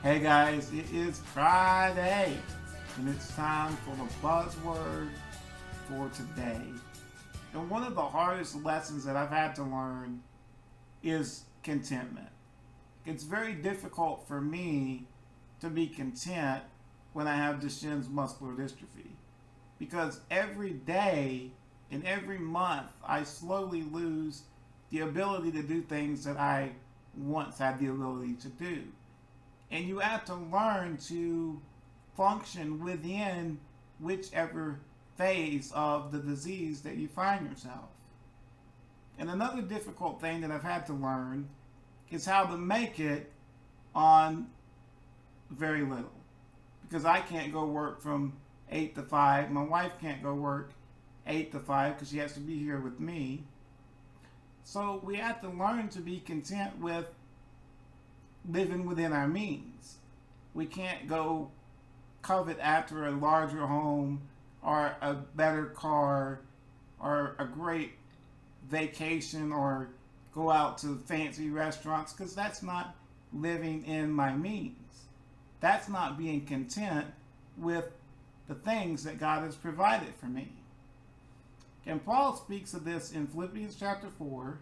Hey guys, it is Friday and it's time for the buzzword for today. And one of the hardest lessons that I've had to learn is contentment. It's very difficult for me to be content when I have Duchenne's muscular dystrophy because every day and every month I slowly lose the ability to do things that I once had the ability to do. And you have to learn to function within whichever phase of the disease that you find yourself. And another difficult thing that I've had to learn is how to make it on very little. Because I can't go work from 8 to 5. My wife can't go work 8 to 5 because she has to be here with me. So we have to learn to be content with living within our means. We can't go covet after a larger home or a better car or a great vacation or go out to fancy restaurants because that's not living in my means. That's not being content with the things that God has provided for me. And Paul speaks of this in Philippians chapter 4.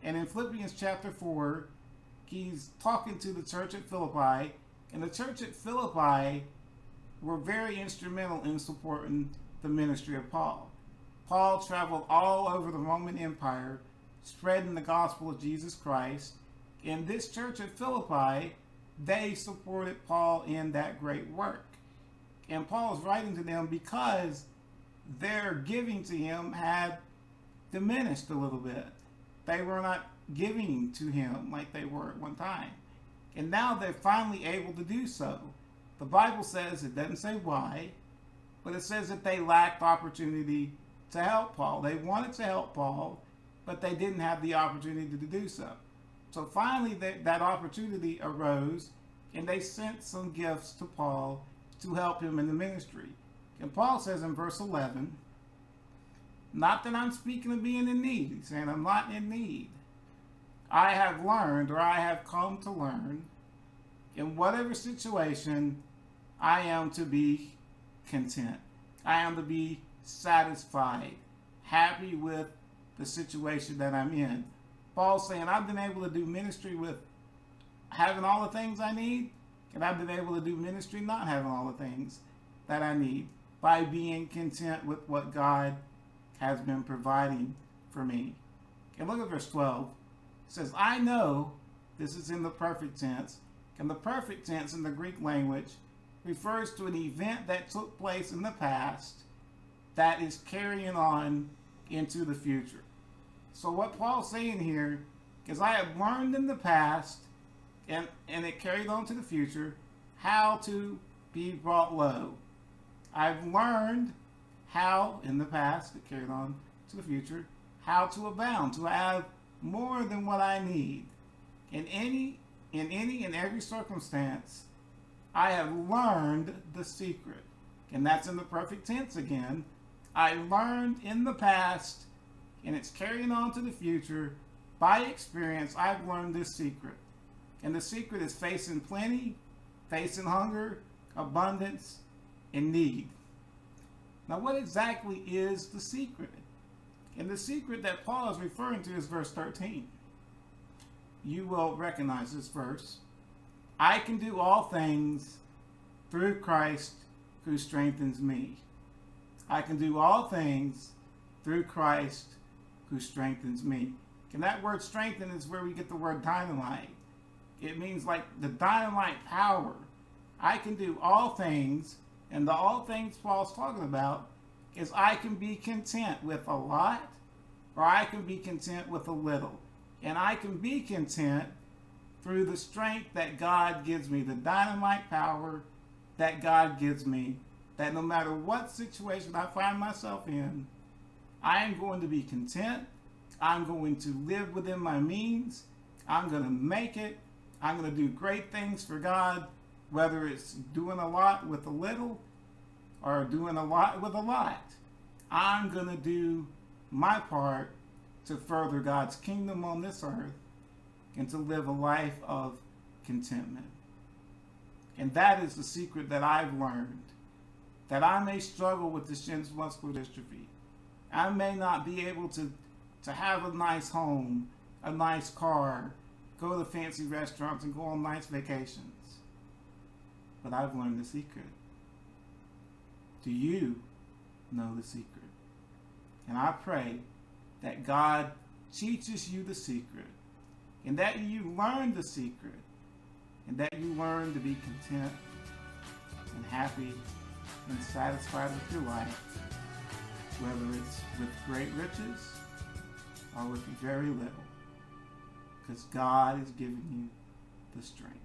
And in Philippians chapter 4, he's talking to the church at Philippi, and the church at Philippi were very instrumental in supporting the ministry of Paul. Paul traveled all over the Roman Empire, spreading the gospel of Jesus Christ. In this church at Philippi, they supported Paul in that great work. And Paul is writing to them because their giving to him had diminished a little bit. They were not giving to him like they were at one time. And now they're finally able to do so. The Bible says, it doesn't say why, but it says that they lacked opportunity to help Paul. They wanted to help Paul, but they didn't have the opportunity to do so. So finally that opportunity arose, and they sent some gifts to Paul to help him in the ministry. And Paul says in verse 11, not that I'm speaking of being in need. He's saying I'm not in need. I have learned, or I have come to learn, in whatever situation, I am to be content. I am to be satisfied, happy with the situation that I'm in. Paul's saying I've been able to do ministry with having all the things I need, and I've been able to do ministry not having all the things that I need by being content with what God has been providing for me. And look at verse 12. It says, I know, this is in the perfect tense, and the perfect tense in the Greek language refers to an event that took place in the past that is carrying on into the future. So what Paul's saying here is I have learned in the past, and it carried on to the future, how to be brought low. I've learned how, in the past, it carried on to the future, how to abound, to have more than what I need. In any and every circumstance, I have learned the secret. And that's in the perfect tense again. I learned in the past, and it's carrying on to the future. By experience, I've learned this secret. And the secret is facing plenty, facing hunger, abundance, and need. Now, what exactly is the secret? And the secret that Paul is referring to is verse 13. You will recognize this verse. I can do all things through Christ who strengthens me. I can do all things through Christ who strengthens me. And that word strengthen is where we get the word dynamite. It means like the dynamite power. I can do all things. And the all things Paul's talking about is I can be content with a lot, or I can be content with a little. And I can be content through the strength that God gives me, the dynamite power that God gives me, that no matter what situation I find myself in, I am going to be content. I'm going to live within my means. I'm going to make it. I'm going to do great things for God, whether it's doing a lot with a little or doing a lot with a lot. I'm going to do my part to further God's kingdom on this earth and to live a life of contentment. And that is the secret that I've learned. That I may struggle with Duchenne's muscular dystrophy. I may not be able to have a nice home, a nice car, go to fancy restaurants, and go on nice vacations. But I've learned the secret. Do you know the secret? And I pray that God teaches you the secret, and that you learn the secret, and that you learn to be content and happy and satisfied with your life, whether it's with great riches or with very little, because God is giving you the strength.